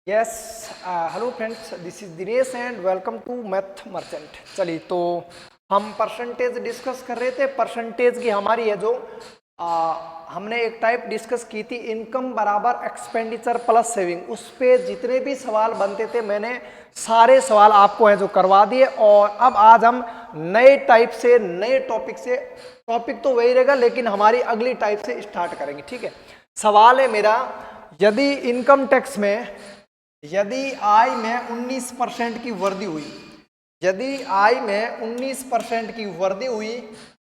Yes hello friends, this is Dinesh and welcome to math merchant. चलिए, तो हम percentage discuss कर रहे थे। परसेंटेज की हमारी है जो हमने एक टाइप डिस्कस की थी, इनकम बराबर एक्सपेंडिचर प्लस सेविंग। उस पे जितने भी सवाल बनते थे मैंने सारे सवाल आपको हैं जो करवा दिए। और अब आज हम नए टाइप से, नए टॉपिक से, टॉपिक तो वही रहेगा लेकिन हमारी अगली टाइप से स्टार्ट करेंगे। ठीक है, सवाल है मेरा, यदि इनकम टैक्स में यदि आय में 19% की वृद्धि हुई, यदि आय में 19% की वृद्धि हुई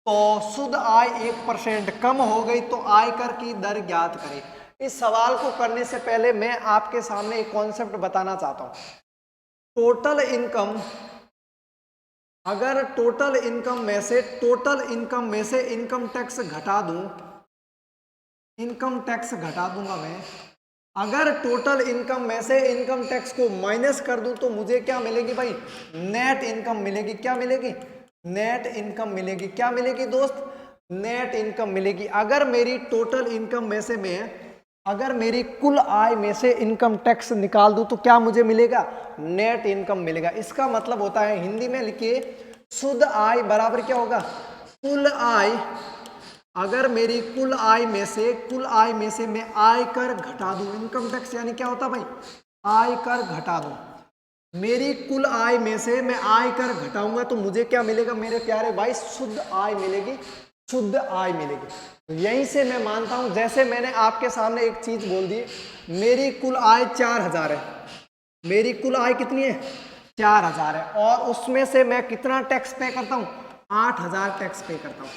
तो शुद्ध आय 1% कम हो गई तो आयकर की दर ज्ञात करें। इस सवाल को करने से पहले मैं आपके सामने एक कॉन्सेप्ट बताना चाहता हूं। टोटल इनकम, अगर टोटल इनकम में से इनकम टैक्स घटा दूं, इनकम टैक्स घटा दूंगा मैं। अगर टोटल इनकम में से इनकम टैक्स को माइनस कर दूं तो मुझे क्या मिलेगी भाई? नेट इनकम मिलेगी। क्या मिलेगी? नेट इनकम मिलेगी। क्या मिलेगी दोस्त? नेट इनकम मिलेगी। अगर मेरी टोटल इनकम में से मैं, अगर मेरी कुल आय में से इनकम टैक्स निकाल दूं तो क्या मुझे मिलेगा? नेट इनकम मिलेगा। इसका मतलब होता है, हिंदी में लिखिए, शुद्ध आय बराबर क्या होगा? कुल आय। अगर मेरी कुल आय में से मैं आयकर घटा दूं, इनकम टैक्स यानी क्या होता भाई? आयकर घटा दूं। मेरी कुल आय में से मैं आयकर घटाऊंगा तो मुझे क्या मिलेगा मेरे प्यारे भाई? शुद्ध आय मिलेगी। शुद्ध आय मिलेगी। तो यहीं से मैं मानता हूं, जैसे मैंने आपके सामने एक चीज बोल दी, मेरी कुल आय 4000 है। मेरी कुल आय कितनी है? 4000 है। और उसमें से मैं कितना टैक्स पे करता हूं? 8000 टैक्स पे करता हूं।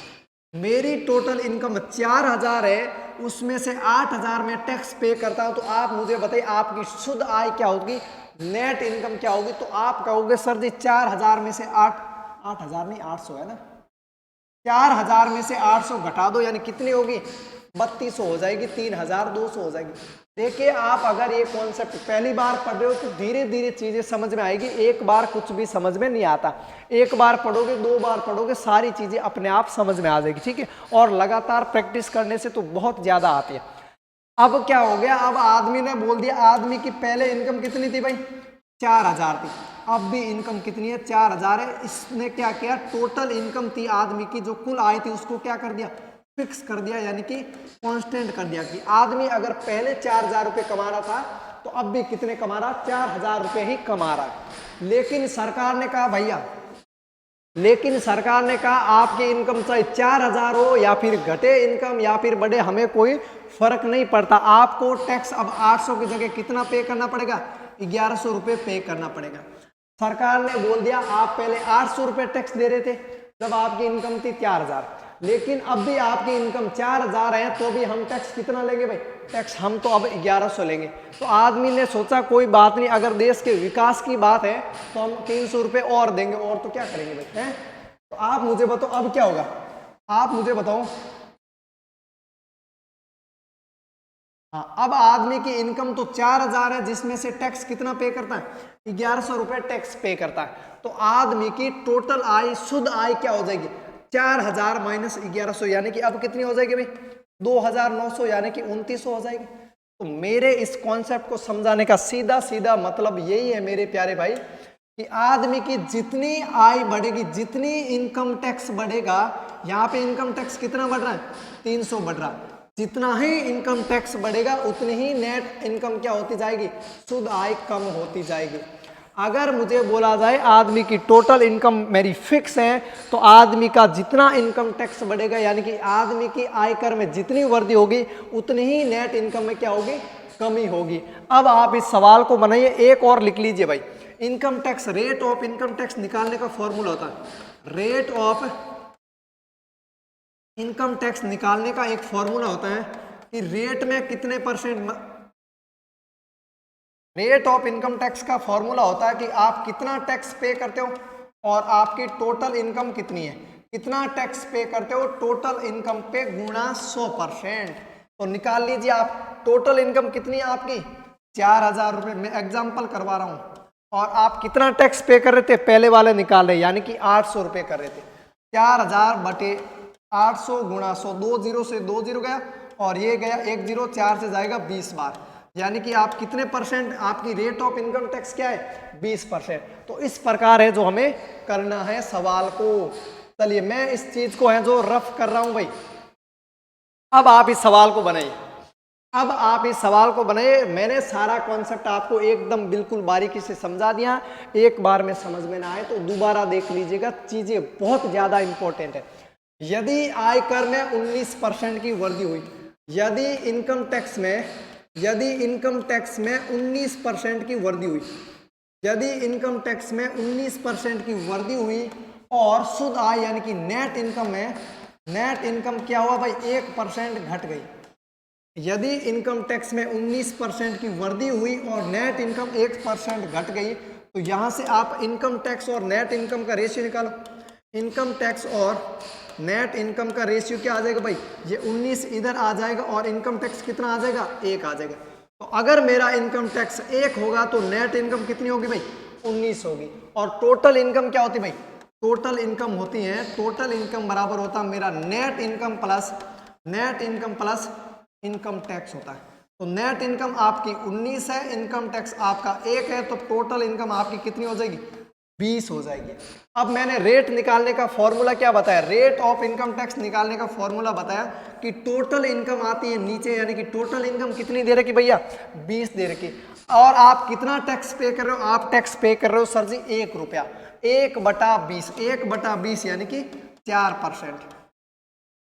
मेरी टोटल इनकम 4000 है, उसमें से 8000 में टैक्स पे करता हूं। तो आप मुझे बताइए आपकी शुद्ध आय क्या होगी? नेट इनकम क्या होगी? तो आप कहोगे सर जी 4000 में से 8000 नहीं 800 है ना, 4000 में से 800 घटा दो यानी कितनी होगी? 3200 हो जाएगी, 3200 हो जाएगी। देखिए, आप अगर ये कॉन्सेप्ट पहली बार पढ़ रहे हो तो धीरे धीरे चीजें समझ में आएगी। एक बार कुछ भी समझ में नहीं आता। एक बार पढ़ोगे, दो बार पढ़ोगे, सारी चीजें अपने आप समझ में आ जाएगी। ठीक है, और लगातार प्रैक्टिस करने से तो बहुत ज्यादा आती है। अब क्या हो गया? अब आदमी ने बोल दिया, आदमी की पहले इनकम कितनी थी भाई? 4000 थी। अब भी इनकम कितनी है? 4000 है। इसने क्या किया? टोटल इनकम थी आदमी की, जो कुल आय थी, उसको क्या कर दिया? फिक्स कर दिया, यानी कि कांस्टेंट कर दिया कि आदमी अगर पहले 4000 रुपये कमा रहा था तो अब भी कितने कमा रहा? 4000 रुपये ही कमा रहा है। लेकिन सरकार ने कहा भैया, लेकिन सरकार ने कहा आपकी इनकम चाहे 4000 हो या फिर घटे इनकम या फिर बढ़े, हमें कोई फर्क नहीं पड़ता। आपको टैक्स अब 800 की जगह कितना पे करना पड़ेगा? 1100 रुपये पे करना पड़ेगा। सरकार ने बोल दिया, आप पहले 800 रुपये टैक्स दे रहे थे जब आपकी इनकम थी 4000, लेकिन अब भी आपकी इनकम 4000 है तो भी हम टैक्स कितना लेंगे भाई? टैक्स हम तो अब 1100 लेंगे। तो आदमी ने सोचा कोई बात नहीं, अगर देश के विकास की बात है तो हम 300 रुपये और देंगे, और तो क्या करेंगे भाई? हैं? तो आप मुझे बताओ अब क्या होगा? आप मुझे बताओ। हाँ, अब आदमी की इनकम तो 4000 है, जिसमें से टैक्स कितना पे करता है? 1100 रुपये टैक्स पे करता है। तो आदमी की टोटल आय, शुद्ध आय क्या हो जाएगी? 4000 माइनस 1100, यानी कि अब कितनी हो जाएगी भाई? 2900, यानी कि 2900 हो जाएगी। तो मेरे इस कॉन्सेप्ट को समझाने का सीधा सीधा मतलब यही है मेरे प्यारे भाई, कि आदमी की जितनी आय बढ़ेगी, जितनी इनकम टैक्स बढ़ेगा, यहाँ पे इनकम टैक्स कितना बढ़ रहा है? 300 बढ़ रहा है। जितना ही इनकम टैक्स बढ़ेगा उतनी ही नेट इनकम क्या होती जाएगी? शुद्ध आय कम होती जाएगी। अगर मुझे बोला जाए आदमी की टोटल इनकम मेरी फिक्स है तो आदमी का जितना इनकम टैक्स बढ़ेगा, यानी कि आदमी की आयकर में जितनी वृद्धि होगी उतनी ही नेट इनकम में क्या होगी? कमी होगी। अब आप इस सवाल को बनाइए, एक और लिख लीजिए भाई। Income tax, rate of income tax निकालने का फॉर्मूला होता है, रेट ऑफ इनकम टैक्स निकालने का एक फॉर्मूला होता है कि रेट में कितने percent, rate of income tax का फॉर्मूला होता है कि आप कितना टैक्स पे करते हो और आपकी टोटल इनकम कितनी है। कितना टैक्स पे करते हो टोटल इनकम पे गुणा 100%। तो निकाल लीजिए आप, टोटल इनकम कितनी है आपकी? 4000 रुपये। मैं एग्जाम्पल करवा रहा हूँ। और आप कितना टैक्स पे कर रहे थे? पहले वाले निकाल रहे, यानी कि 800 रुपये कर रहे थे। 4000 बटे 800 गुणा 100, 2 जीरो से 2 जीरो गया और ये गया 1 जीरो, 4 से जाएगा 20 बार, यानी कि आप कितने परसेंट, आपकी रेट ऑफ इनकम टैक्स क्या है 20%। तो इस प्रकार है जो हमें करना है सवाल को। चलिए मैं इस चीज को है जो रफ कर रहा हूं भाई, अब आप इस सवाल को बनाइए। अब आप इस सवाल को बनाइए। मैंने सारा कॉन्सेप्ट आपको एकदम बिल्कुल बारीकी से समझा दिया। एक बार में समझ में ना आए तो दोबारा देख लीजिएगा, चीजें बहुत ज्यादा इंपॉर्टेंट है। यदि आयकर में 19% की वृद्धि हुई, यदि इनकम टैक्स में 19% की वृद्धि हुई, यदि इनकम टैक्स में 19% की वृद्धि हुई और शुद्ध आय यानी कि नेट इनकम क्या हुआ भाई 1% घट गई। यदि इनकम टैक्स में 19% की वृद्धि हुई और नेट इनकम 1% घट गई, तो यहां से आप इनकम टैक्स और नेट इनकम का रेशियो निकालो। इनकम टैक्स और नेट इनकम का रेशियो क्या आ जाएगा भाई, ये 19 इधर आ जाएगा और इनकम टैक्स कितना आ जाएगा 1 आ जाएगा। तो अगर मेरा इनकम टैक्स 1 होगा तो नेट इनकम कितनी होगी भाई 19 होगी। और टोटल इनकम क्या होती है भाई, टोटल इनकम होती है, टोटल इनकम बराबर होता है मेरा net income plus income tax होता है। तो नेट इनकम आपकी 19 है, इनकम टैक्स आपका 1 है, तो टोटल इनकम आपकी कितनी हो जाएगी 20 हो जाएगी। अब मैंने रेट निकालने का फॉर्मूला क्या बताया, रेट ऑफ इनकम टैक्स निकालने का फॉर्मूला बताया कि टोटल इनकम आती है नीचे, यानी कि टोटल इनकम कितनी दे रखी भैया 20 दे रखी। और आप कितना टैक्स पे कर रहे हो, आप टैक्स पे कर रहे हो सर जी 1 रुपया, 1/20, 1/20 यानी कि 4%,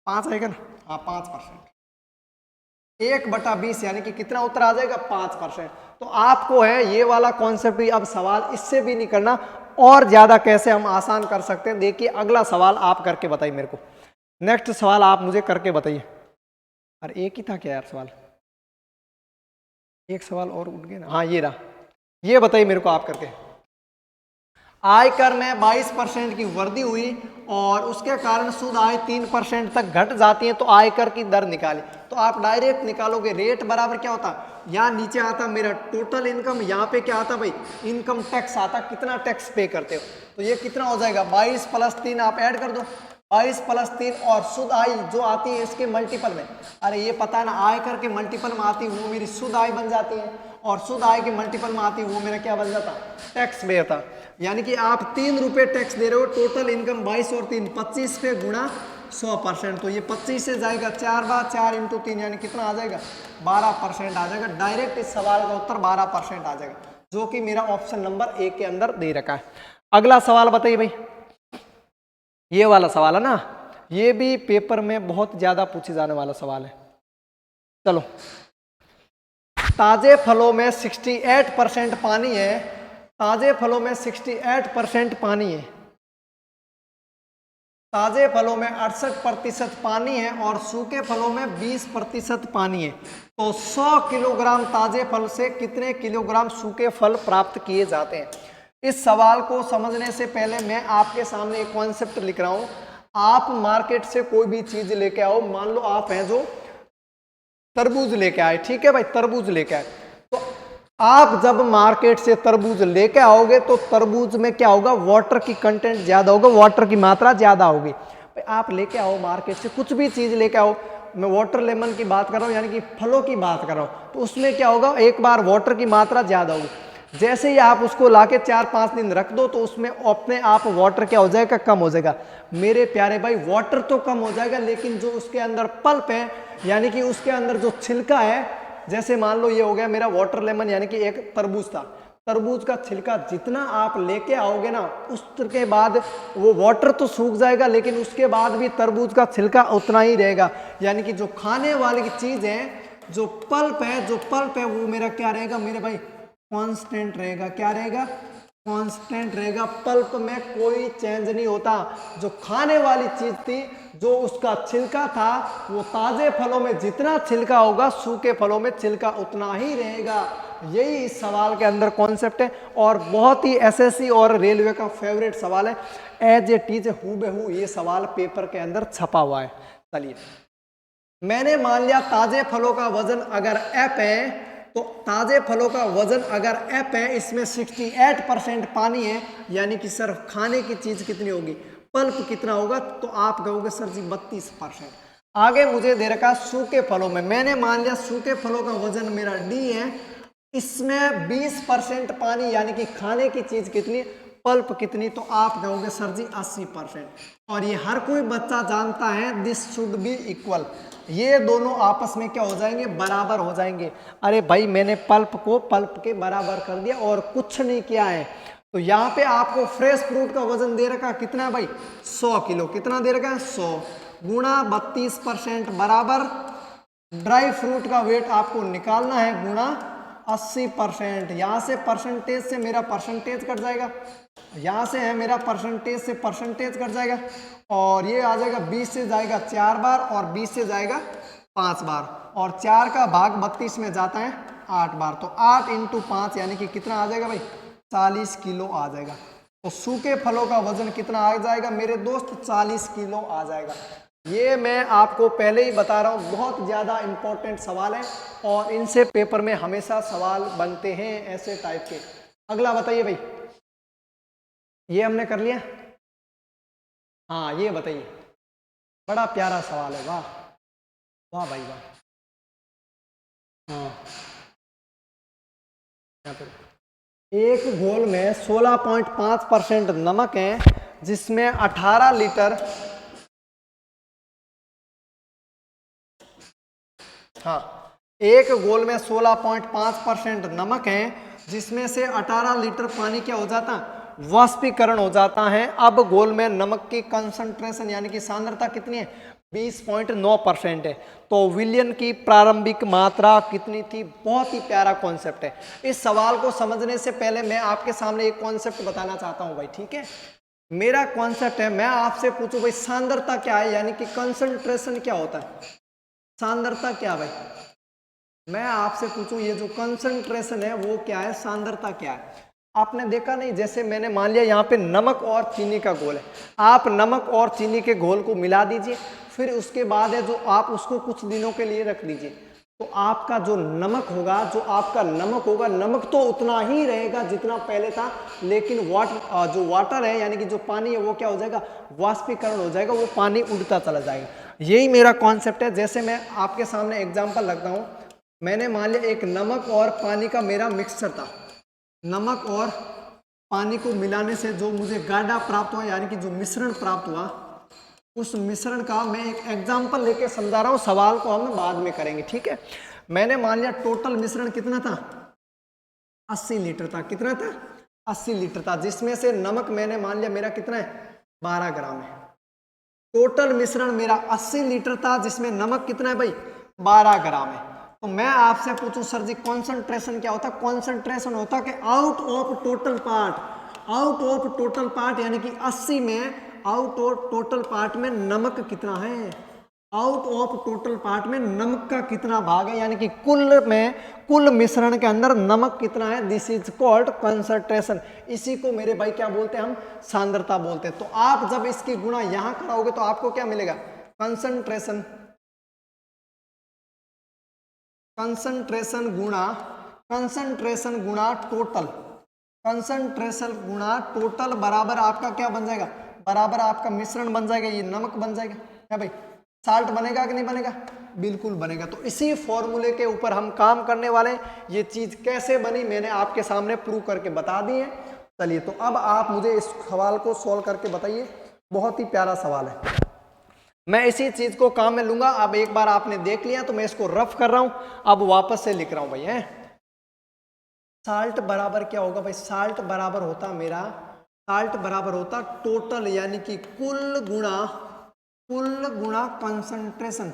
5 आएगा ना, हाँ 5%, 1/20 यानी कि कितना उत्तर आ जाएगा 5%। तो आपको है ये वाला कॉन्सेप्ट भी, अब सवाल इससे भी नहीं करना, और ज्यादा कैसे हम आसान कर सकते हैं। देखिए अगला सवाल आप करके बताइए मेरे को, नेक्स्ट सवाल आप मुझे करके बताइए। अरे एक ही था क्या यार सवाल, एक सवाल और उठ गया ना, हाँ ये रहा, ये बताइए मेरे को आप करके। आयकर में 22% की वृद्धि हुई और उसके कारण शुद्ध आय 3% तक घट जाती है, तो आयकर की दर निकाले। तो आप डायरेक्ट निकालोगे, रेट बराबर क्या होता, यहाँ नीचे आता मेरा टोटल इनकम, यहाँ पे क्या आता भाई इनकम टैक्स आता, कितना टैक्स पे करते हो, तो ये कितना हो जाएगा 22 + 3 आप ऐड कर दो, 22 + 3 और शुद्ध आय जो आती है इसके मल्टीपल में, अरे ये पता है ना आयकर के मल्टीपल में आती है वो मेरी शुद्ध आय बन जाती है, और शुद्ध आय के मल्टीपल में आती है वो मेरा क्या बन जाता टैक्स पे था। यानी कि आप 3 रुपये टैक्स दे रहे हो, टोटल इनकम 22 और 3 25 पे गुणा 100%, तो ये 25 से जाएगा 4 बार 4 × 3 यानी कितना आ जाएगा 12% आ जाएगा। डायरेक्ट इस सवाल का उत्तर 12% आ जाएगा, जो कि मेरा ऑप्शन नंबर 1 के अंदर दे रखा है। अगला सवाल बताइए भाई, ये वाला सवाल है ना, ये भी पेपर में बहुत ज्यादा पूछे जाने वाला सवाल है। चलो, ताजे फलों में 68% पानी है, ताजे फलों में 68% पानी है, ताजे फलों में 68% पानी है और सूखे फलों में 20% पानी है। तो 100 किलोग्राम ताजे फल से कितने किलोग्राम सूखे फल प्राप्त किए जाते हैं। इस सवाल को समझने से पहले मैं आपके सामने एक कॉन्सेप्ट लिख रहा हूं। आप मार्केट से कोई भी चीज लेके आओ, मान लो आप हैं जो तरबूज लेके आए, ठीक है भाई तरबूज लेके आए, तो आप जब मार्केट से तरबूज लेके आओगे तो तरबूज में क्या होगा वाटर की कंटेंट ज्यादा होगा, वाटर की मात्रा ज्यादा होगी। भाई आप लेके आओ मार्केट से कुछ भी चीज लेके आओ, मैं वाटर लेमन की बात कर रहा हूँ यानी कि फलों की बात कर रहा हूँ, तो उसमें क्या होगा एक बार वाटर की मात्रा ज्यादा होगी। जैसे ही आप उसको लाके 4-5 दिन रख दो तो उसमें अपने आप वाटर क्या हो जाएगा कम हो जाएगा। मेरे प्यारे भाई वाटर तो कम हो जाएगा, लेकिन जो उसके अंदर पल्प है यानी कि उसके अंदर जो छिलका है, जैसे मान लो ये हो गया मेरा वाटर लेमन यानी कि एक तरबूज था, तरबूज का छिलका जितना आप लेके आओगे ना उसके बाद वो वाटर तो सूख जाएगा, लेकिन उसके बाद भी तरबूज का छिलका उतना ही रहेगा। यानी कि जो खाने वाली चीज है, जो पल्प है वो मेरा क्या रहेगा मेरे भाई कांस्टेंट रहेगा। क्या रहेगा कांस्टेंट रहेगा, पल्प में कोई चेंज नहीं होता। जो खाने वाली चीज थी, जो उसका छिलका था, वो ताजे फलों में जितना छिलका होगा सूखे फलों में छिलका उतना ही रहेगा। यही इस सवाल के अंदर कॉन्सेप्ट है और बहुत ही एसएससी और रेलवे का फेवरेट सवाल है। एज ए टीज हूबहू ये सवाल पेपर के अंदर छपा हुआ है। चलिए मैंने मान लिया ताजे फलों का वजन अगर एफ है, तो ताजे फलों का वजन अगर एफ है, इसमें 68% पानी है, यानी कि सिर्फ खाने की चीज कितनी होगी पल्प कितना होगा, तो आप कहोगे सर जी 32%। आगे मुझे दे रखा सूखे फलों में, मैंने मान लिया सूखे फलों का वजन मेरा डी है, इसमें 20% पानी यानी कि खाने की चीज कितनी, पल्प कितनी, तो आप कहोगे सर जी 80%। और ये हर कोई बच्चा जानता है दिस शुड बी इक्वल, ये दोनों आपस में क्या हो जाएंगे, बराबर हो जाएंगे। अरे भाई मैंने पल्प को पल्प के बराबर कर दिया और कुछ नहीं किया है। तो यहाँ पे आपको फ्रेश फ्रूट का वजन दे रखा कितना है भाई, 100 किलो, कितना दे रखा है 100 गुणा 32% बराबर ड्राई फ्रूट का वेट आपको निकालना है गुणा 80%। यहाँ से परसेंटेज से मेरा परसेंटेज कट जाएगा, यहाँ से है मेरा परसेंटेज से परसेंटेज कट जाएगा, और ये आ जाएगा 20 से जाएगा 4 बार और 20 से जाएगा 5 बार, और 4 का भाग 32 में जाता है 8 बार, तो 8 × 5 यानी कि कितना आ जाएगा भाई, 40 किलो आ जाएगा। तो सूखे फलों का वजन कितना आ जाएगा मेरे दोस्त, 40 किलो आ जाएगा। ये मैं आपको पहले ही बता रहा हूँ, बहुत ज़्यादा इंपॉर्टेंट सवाल है और इनसे पेपर में हमेशा सवाल बनते हैं ऐसे टाइप के। अगला बताइए भाई, ये हमने कर लिया। हाँ ये बताइए, बड़ा प्यारा सवाल है, वाह वाह भाई वाह। हाँ एक घोल में 16.5% नमक है जिसमें 18 लीटर, हाँ एक घोल में 16.5% नमक है जिसमें से 18 लीटर पानी क्या हो जाता है, वाष्पीकरण हो जाता है। अब घोल में नमक की कंसंट्रेशन यानी कि सांद्रता कितनी है, 20.9% है। तो विलयन की प्रारंभिक मात्रा कितनी थी। बहुत ही प्यारा कॉन्सेप्ट है। इस सवाल को समझने से पहले मैं आपके सामने एक कॉन्सेप्ट बताना चाहता हूं भाई, ठीक है। मेरा कॉन्सेप्ट है, मैं आपसे पूछूं भाई सांद्रता क्या है, यानी कि कंसंट्रेशन क्या होता है, सांद्रता क्या भाई, मैं आपसे पूछूं ये जो कंसंट्रेशन है वो क्या है, सांद्रता क्या है। आपने देखा नहीं, जैसे मैंने मान लिया यहाँ पे नमक और चीनी का घोल है, आप नमक और चीनी के घोल को मिला दीजिए, फिर उसके बाद है जो आप उसको कुछ दिनों के लिए रख दीजिए, तो आपका जो नमक होगा, नमक तो उतना ही रहेगा जितना पहले था, लेकिन जो वाटर है यानी कि जो पानी है वो क्या हो जाएगा, वाष्पीकरण हो जाएगा, वो पानी उड़ता चला जाएगा। यही मेरा कॉन्सेप्ट है। जैसे मैं आपके सामने एग्जाम्पल रखता हूँ, मैंने मान लिया एक नमक और पानी का मेरा मिक्सचर था, नमक और पानी को मिलाने से जो मुझे गाढ़ा प्राप्त हुआ यानी कि जो मिश्रण प्राप्त हुआ, उस मिश्रण का मैं एक एग्जांपल लेके समझा रहा हूँ, सवाल को हम बाद में करेंगे, ठीक है। मैंने मान लिया टोटल मिश्रण कितना था, 80 लीटर था, कितना था 80 लीटर था, जिसमें से नमक मैंने मान लिया मेरा कितना है 12 ग्राम है। टोटल मिश्रण मेरा 80 लीटर था जिसमें नमक कितना है भाई 12 ग्राम है। तो मैं आपसे पूछूं सर जी कॉन्सेंट्रेशन क्या होता है, कॉन्सेंट्रेशन होता है कि आउट ऑफ टोटल पार्ट यानी कि 80 में आउट ऑफ टोटल पार्ट में नमक कितना है, आउट ऑफ टोटल पार्ट में नमक का कितना भाग है, यानी कि कुल मिश्रण के अंदर नमक कितना है, दिस इज कॉल्ड कंसंट्रेशन। इसी को मेरे भाई क्या बोलते हैं, हम सांद्रता बोलते हैं। तो आप जब इसकी गुणा यहां कराओगे तो आपको क्या मिलेगा, कंसंट्रेशन गुणा टोटल बराबर आपका क्या बन जाएगा, बराबर आपका मिश्रण बन जाएगा, ये नमक बन जाएगा क्या भाई, साल्ट बनेगा कि नहीं बनेगा, बिल्कुल बनेगा। तो इसी फॉर्मूले के ऊपर हम काम करने वाले हैं। ये चीज कैसे बनी मैंने आपके सामने प्रूव करके बता दी है। चलिए तो अब आप मुझे इस सवाल को सॉल्व करके बताइए, बहुत ही प्यारा सवाल है। मैं इसी चीज को काम में लूंगा। अब एक बार आपने देख लिया तो मैं इसको रफ कर रहा हूं, अब वापस से लिख रहा हूं भाई है। साल्ट बराबर क्या होगा भाई, साल्ट बराबर होता टोटल यानी कि कुल गुणा कंसंट्रेशन,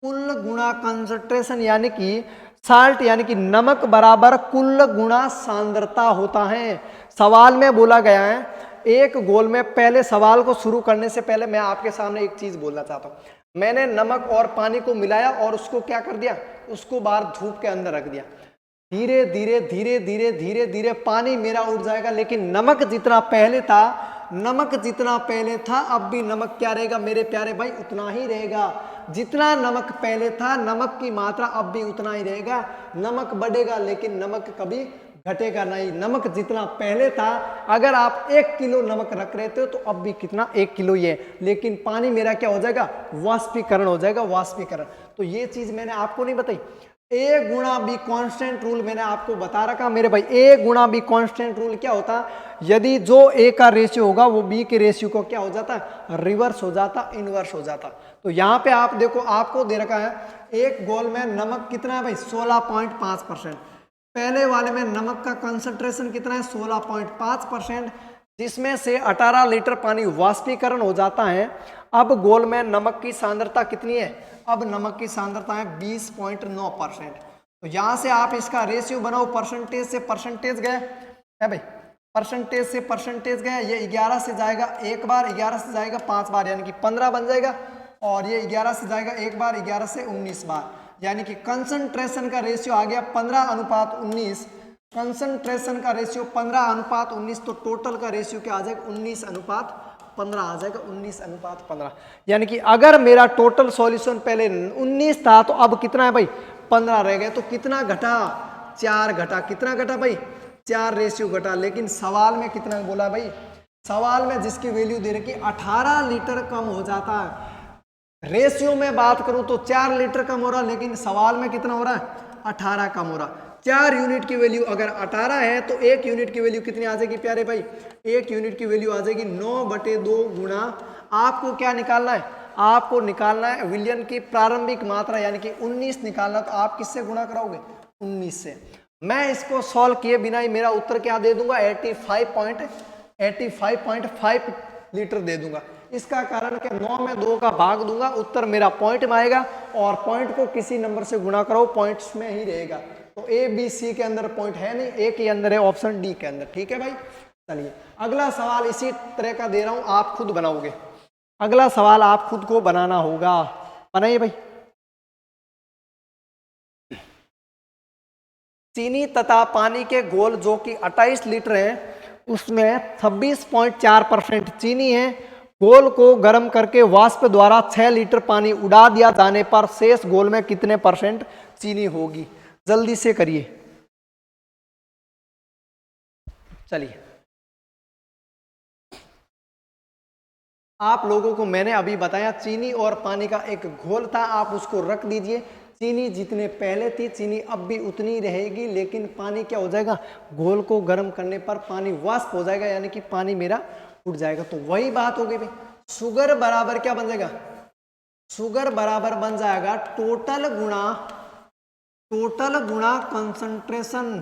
कुल गुणा कंसंट्रेशन यानी कि साल्ट यानी कि नमक बराबर कुल गुणा सांद्रता होता है। सवाल में बोला गया है एक घोल में, पहले सवाल को शुरू करने से पहले मैं आपके सामने एक चीज बोलना चाहता हूं। मैंने नमक और पानी को मिलाया और उसको क्या कर दिया, उसको बाहर धूप के अंदर रख दिया। धीरे धीरे पानी मेरा उड़ जाएगा, लेकिन नमक जितना पहले था अब भी नमक क्या रहेगा मेरे प्यारे भाई, उतना ही रहेगा। जितना नमक पहले था, नमक की मात्रा अब भी उतना ही रहेगा। नमक बढ़ेगा लेकिन नमक कभी घटेगा नहीं। नमक जितना पहले था, अगर आप 1 किलो नमक रख रहे थे तो अब भी कितना 1 किलो ही है, लेकिन पानी मेरा क्या हो जाएगा, वाष्पीकरण हो जाएगा, वाष्पीकरण। तो ये चीज मैंने आपको नहीं बताई। ए गुणा बी कांस्टेंट रूल मैंने आपको बता रखा मेरे भाई। ए गुणा बी कांस्टेंट रूल क्या होता, यदि जो ए का रेशियो होगा वो बी के रेशियो को क्या हो जाता है, रिवर्स हो जाता, इनवर्स हो जाता। तो यहाँ पे आप देखो, आपको दे रखा है एक गोल में नमक कितना है भाई, 16.5%। पहले वाले में नमक का कंसंट्रेशन कितना है, 16.5%, जिसमें से 18 लीटर पानी वाष्पीकरण हो जाता है। अब गोल में नमक की सांद्रता कितनी है, अब नमक की सांद्रता है 20.9%। तो यहां से आप इसका रेशियो बनाओ, परसेंटेज से परसेंटेज गए है भाई, परसेंटेज से परसेंटेज गए, ये 11 से जाएगा एक बार, 11 से जाएगा 5 बार, यानी कि 15 बन जाएगा, और ये 11 से जाएगा एक बार, 11 से 19 बार, यानी कि कंसंट्रेशन का रेशियो आ गया 15:19। कंसंट्रेशन का रेशियो 15:19, तो टोटल का रेशियो क्या आ जाएगा, 19:15 आ जाएगा, 19:15। यानी कि अगर मेरा टोटल सॉल्यूशन पहले 19 था तो अब कितना है भाई, 15 रह गए। तो कितना घटा, 4 घटा। कितना घटा भाई, 4 रेशियो घटा। लेकिन सवाल में कितना बोला भाई, सवाल में जिसकी वैल्यू दे रखी 18 लीटर कम हो जाता है। रेशियो में बात करूं तो 4 लीटर कम हो रहा, लेकिन सवाल में कितना हो रहा है, 18 कम हो रहा। 4 यूनिट की वैल्यू अगर 18 है तो 1 यूनिट की वैल्यू कितनी आ जाएगी प्यारे भाई, 1 यूनिट की वैल्यू आ जाएगी 9/2 गुणा, आपको क्या निकालना है, आपको निकालना है विलयन की प्रारंभिक मात्रा, यानी कि 19 निकालना। तो आप किससे गुणा कराओगे, 19 से। मैं इसको सॉल्व किए बिना ही मेरा उत्तर क्या दे दूंगा, 85.5 लीटर दे दूंगा। इसका कारण कि 9 में 2 का भाग दूंगा, उत्तर मेरा पॉइंट में आएगा, और पॉइंट को किसी नंबर से गुणा करो, पॉइंट्स में ही रहेगा। तो ए बी सी के अंदर पॉइंट है नहीं, ए के अंदर है, ऑप्शन डी के अंदर। ठीक है भाई, चलिए अगला सवाल इसी तरह का दे रहा हूं, आप खुद बनाओगे। अगला सवाल आप खुद को बनाना होगा, बनाइए भाई। चीनी तथा पानी के घोल जो कि 28 लीटर है, उसमें 26.4% चीनी है। घोल को गर्म करके वाष्प द्वारा 6 लीटर पानी उड़ा दिया जाने पर शेष घोल में कितने % चीनी होगी, जल्दी से करिए। चलिए, आप लोगों को मैंने अभी बताया चीनी और पानी का एक घोल था, आप उसको रख दीजिए। चीनी जितने पहले थी, चीनी अब भी उतनी ही रहेगी, लेकिन पानी क्या हो जाएगा, घोल को गर्म करने पर पानी वाष्प हो जाएगा, यानी कि पानी मेरा उड़ जाएगा। तो वही बात हो गई भाई, शुगर बराबर क्या बन जाएगा, शुगर बराबर बन जाएगा टोटल गुणा कंसंट्रेशन,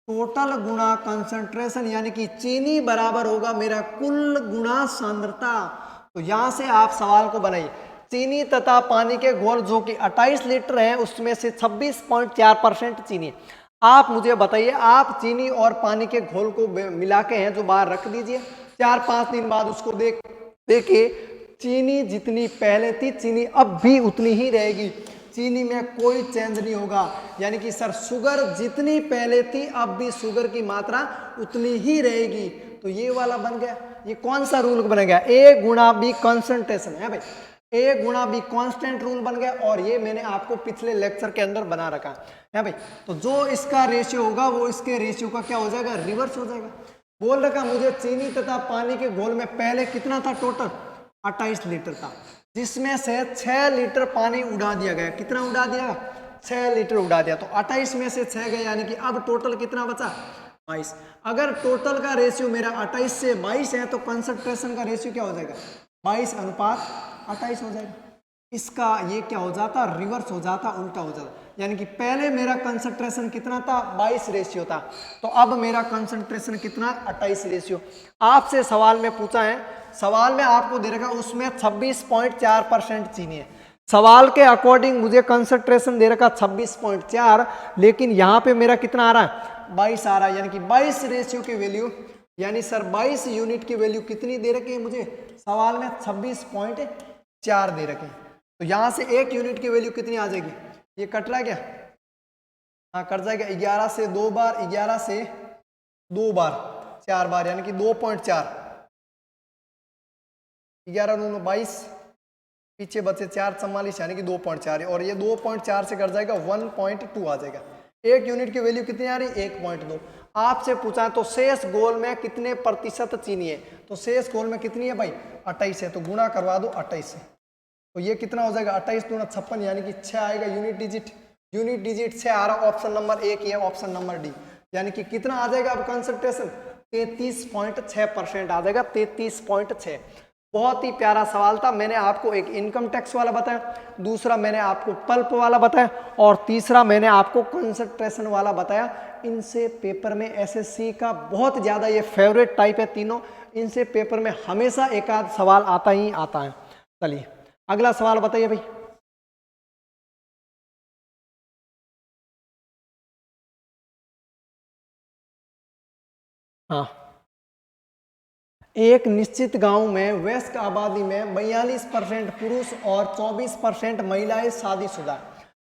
टोटल गुणा कंसंट्रेशन, यानी कि चीनी बराबर होगा मेरा कुल गुणा सांद्रता। तो यहां से आप सवाल को बनाइए, चीनी तथा पानी के घोल जो कि 28 लीटर है, उसमें से 26.4% चीनी है। आप मुझे बताइए, आप चीनी और पानी के घोल को मिला के हैं जो बाहर रख दीजिए, 4-5 दिन बाद उसको देखिए, चीनी जितनी पहले थी, चीनी अब भी उतनी ही रहेगी, चीनी में कोई चेंज नहीं होगा। यानी कि सर शुगर जितनी पहले थी, अब भी शुगर की मात्रा उतनी ही रहेगी। तो ये वाला बन गया, ये कौन सा रूल बन गया, ए गुणा बी कंसंट्रेशन है भाई, ए गुणा बी कांस्टेंट रूल बन गया। और ये मैंने आपको पिछले लेक्चर के अंदर बना रखा है भाई। तो जो इसका रेशियो होगा वो इसके रेशियो का क्या हो जाएगा, रिवर्स हो जाएगा। बोल रखा मुझे चीनी तथा पानी के घोल में पहले कितना था, टोटल 28 लीटर था, जिसमें से 6 लीटर पानी उड़ा दिया गया। कितना उड़ा दिया, 6 लीटर उड़ा दिया। तो 28 में से 6 गए, यानी कि अब टोटल कितना बचा, 22। अगर टोटल का रेशियो मेरा 28 से 22 है, तो कंसंट्रेशन का रेशियो क्या हो जाएगा, 22:28 हो जाएगा। इसका ये क्या हो जाता, रिवर्स हो जाता, उल्टा हो जाता। यानी कि पहले मेरा कंसंट्रेशन कितना था, 22 रेशियो था, तो अब मेरा कंसंट्रेशन कितना, 28 रेशियो। आपसे सवाल में पूछा है, सवाल में आपको दे रखा उसमें 26.4% चीनी है। सवाल के अकॉर्डिंग मुझे कंसंट्रेशन दे रखा 26.4, लेकिन यहाँ पे मेरा कितना आ रहा है, 22 आ रहा है। यानी कि 22 रेशियो की वैल्यू, यानी सर 22 यूनिट की वैल्यू कितनी दे रखी है मुझे, सवाल में 26.4 दे रखे। तो यहाँ से 1 यूनिट की वैल्यू कितनी आ जाएगी, ये कट रहा है क्या, हाँ कट जाएगा, 11 से 2 बार, 11 से 2 बार, 4 बार, यानी कि 2.4, 11 दूनी 22, पीछे बचे 4 44, यानी कि 2.4, और ये 2.4 से कट जाएगा 1.2 आ जाएगा। 1 यूनिट की वैल्यू कितनी आ रही, 1.2। आपसे पूछा है तो शेष गोल में कितने प्रतिशत चीनी है, तो शेष गोल में कितनी है भाई, 28 है, तो गुणा करवा दो 28 से, तो ये कितना हो जाएगा, 28 दूना 56, यानी कि 6 आएगा यूनिट डिजिट। यूनिट डिजिट 6 आ रहा, ऑप्शन नंबर 1 ये ऑप्शन नंबर डी, यानी कि कितना आ जाएगा अब कंसंट्रेशन, 33.6% आ जाएगा, 33.6। बहुत ही प्यारा सवाल था। मैंने आपको एक इनकम टैक्स वाला बताया, दूसरा मैंने आपको पल्प वाला बताया, और तीसरा मैंने आपको कंसंट्रेशन वाला बताया। इनसे पेपर में एसएससी का बहुत ज़्यादा ये फेवरेट टाइप है तीनों, इनसे पेपर में हमेशा एक आध सवाल आता ही आता है। चलिए अगला सवाल बताइए भाई। हाँ, एक निश्चित गांव में वयस्क आबादी में 42% पुरुष और 24% महिलाएं शादीशुदा।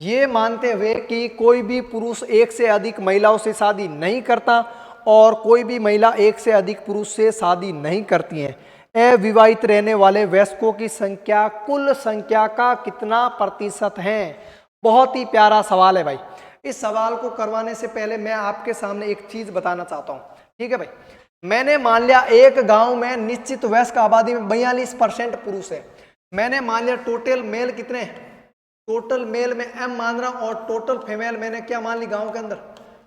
ये मानते हुए कि कोई भी पुरुष एक से अधिक महिलाओं से शादी नहीं करता और कोई भी महिला एक से अधिक पुरुष से शादी नहीं करती हैं, अविवाहित रहने वाले वयस्कों की संख्या कुल संख्या का कितना प्रतिशत है। बहुत ही प्यारा सवाल है भाई। इस सवाल को करवाने से पहले मैं आपके सामने एक चीज बताना चाहता हूँ, ठीक है भाई। मैंने मान लिया एक गांव में निश्चित वयस्क आबादी में 42% पुरुष है। मैंने मान लिया टोटल मेल कितने, टोटल मेल में m मान रहा हूं, और टोटल फीमेल मैंने क्या मान ली गांव के अंदर,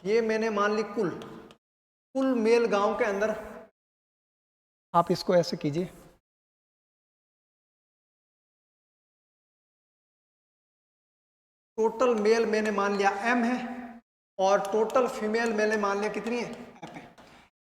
ये मैंने मान ली कुल मेल गांव के अंदर। आप इसको ऐसे कीजिए, टोटल मेल मैंने मान लिया m है और टोटल फीमेल मैंने मान लिया कितनी है, f है।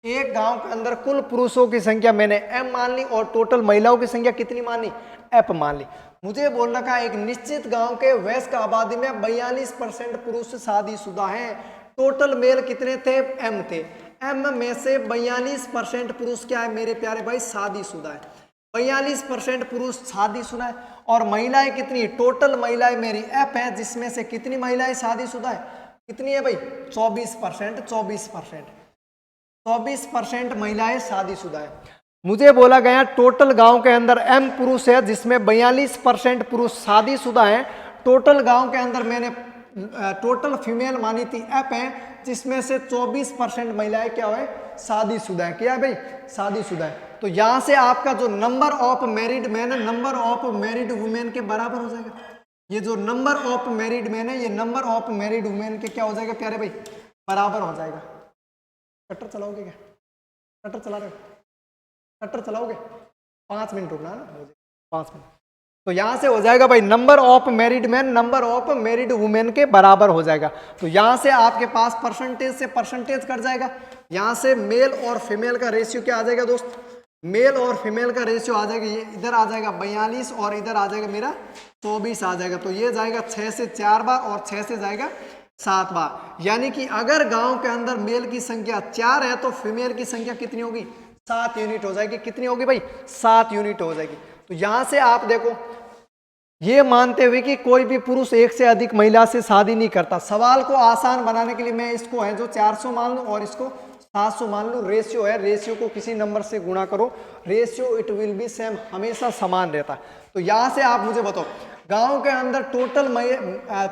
एक गांव के अंदर कुल पुरुषों की संख्या मैंने m मान ली और टोटल महिलाओं की संख्या कितनी मान ली, f मान ली। मुझे बोल रखा है एक निश्चित गांव के वयस्क आबादी में 42% पुरुष शादीशुदा हैं। टोटल मेल कितने थे, m थे। m में से 42% पुरुष क्या है मेरे प्यारे भाई, शादीशुदा है। 42% पुरुष शादीशुदा है और महिलाएं कितनी, टोटल महिलाएं मेरी f है, जिसमें से कितनी महिलाएं शादीशुदा है, कितनी है भाई, 24%। 24% महिलाएं शादीशुदा है। मुझे बोला गया टोटल गांव के अंदर m पुरुष है जिसमें 42% पुरुष शादीशुदा हैं। टोटल गांव के अंदर मैंने टोटल फीमेल मानी थी f है, जिसमें से 24% महिलाएं क्या है, शादीशुदा है। क्या है भाई, शादीशुदा है। तो यहां से आपका जो नंबर ऑफ मैरिड मैन है नंबर ऑफ मैरिड वुमेन के बराबर हो जाएगा। ये जो नंबर ऑफ मैरिड मैन है ये नंबर ऑफ मैरिड वुमेन के क्या हो जाएगा प्यारे भाई, बराबर हो जाएगा। कटर चलाओगे क्या, कटर चला रहे हो, कटर चलाओगे, 5 मिनट रुकना है ना मुझे, 5 मिनट। तो यहां से हो जाएगा भाई number of married man number of married women के बराबर हो जाएगा। तो यहां से आपके पास परसेंटेज से परसेंटेज कट जाएगा। यहां से मेल और फीमेल का रेशियो क्या आ जाएगा दोस्त, मेल और फीमेल का रेशियो आ जाएगा, ये इधर आ जाएगा 42 और इधर आ जाएगा मेरा 24 आ जाएगा। तो ये जाएगा 6 से 4 बार और 6 से जाएगा 7 बार। यानी कि अगर गांव के अंदर मेल की संख्या 4 है तो फीमेल की संख्या कितनी होगी, 7 यूनिट हो जाएगी। कितनी होगी भाई, 7 यूनिट हो जाएगी। तो यहां से आप देखो, ये मानते हुए कि कोई भी पुरुष एक से अधिक महिला से शादी नहीं करता, सवाल को आसान बनाने के लिए मैं इसको है जो 400 मान लूं और इसको 700 मान लूं। रेशियो है, रेशियो को किसी नंबर से गुणा करो, ratio it will be same, हमेशा समान रहता है। तो यहां से आप मुझे बताओ गांव के अंदर टोटल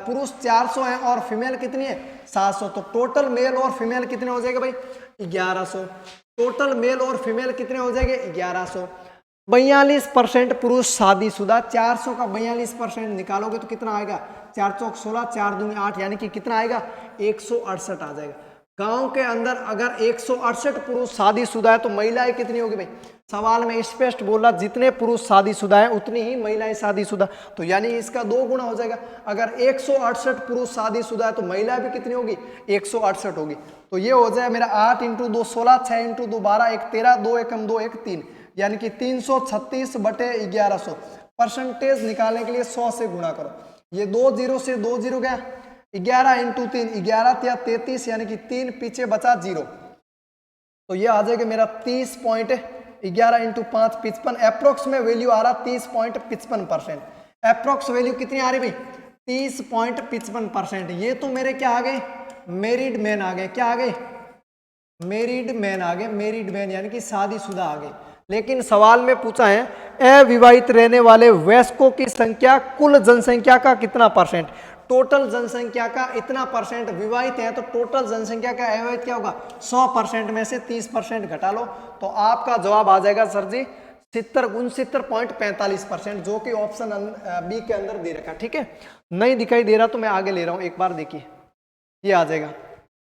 पुरुष 400 है और फीमेल कितनी है, 700। तो टोटल मेल और फीमेल कितने हो जाएंगे भाई, 1100। टोटल मेल और फीमेल कितने हो जाएंगे, 1100। 42% पुरुष शादीशुदा, 400 का 42% निकालोगे तो कितना आएगा, 4 चौक 16, 4 दूनी 8, यानी कि कितना आएगा, 168 आ जाएगा। गांव के अंदर अगर 168 पुरुष शादीशुदा है तो महिलाएं कितनी होगी भाई, सवाल में स्पष्ट बोला जितने पुरुष शादीशुदा है उतनी ही महिलाएं शादीशुदा, तो यानी इसका 2 गुना हो जाएगा। अगर 168 पुरुष शादीशुदा है तो महिलाएं भी कितनी होगी, 168 होगी। तो ये हो जाए मेरा 8 × 2 16, 6 × 2 12, 1 13, 2 एकम 2 1 3, यानी कि 336/1100। परसेंटेज निकालने के लिए 100 से गुणा करो। ये 2 0 से 2 0 गया, 11 × 3 11 या 33, यानी कि 3 पीछे बचा 0। तो ये आ जाएगा मेरा 30.11 × 5 55। अप्रोक्स में वैल्यू आ रहा 30.55%। अप्रोक्स वैल्यू कितनी आ रही भाई, 30.55%। ये तो मेरे क्या आ गए, मैरिड मैन आ गए। क्या आ गए, मैरिड मैन आ गए। मैरिड मैन यानी कि शादीशुदा आ गए। लेकिन सवाल में पूछा है अविवाहित रहने वाले वयस्कों की संख्या कुल जनसंख्या का कितना परसेंट। टोटल जनसंख्या का इतना परसेंट विवाहित है, तो टोटल जनसंख्या का अविवाहित क्या होगा, 100% में से 30% घटा लो, तो आपका जवाब आ जाएगा सर जी 69.45%, जो कि ऑप्शन बी के अंदर दे रखा। ठीक है, नहीं दिखाई दे रहा तो मैं आगे ले रहा हूं, एक बार देखिए, ये आ जाएगा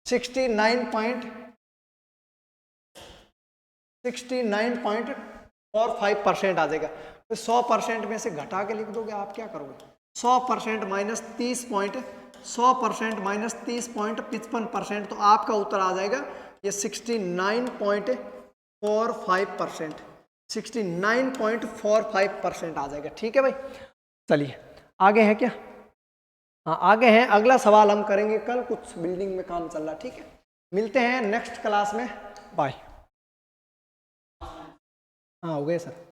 69.45% आ जाएगा। तो 100% में से घटा के लिख दोगे, आप क्या करोगे, 100% माइनस 30.55%, तो आपका उत्तर आ जाएगा ये 69.45%, 69.45% आ जाएगा। ठीक है भाई, चलिए आगे है क्या, हाँ आगे है, अगला सवाल हम करेंगे कल, कुछ बिल्डिंग में काम चल रहा। ठीक है, मिलते हैं नेक्स्ट क्लास में, बाय। हाँ हो गए सर।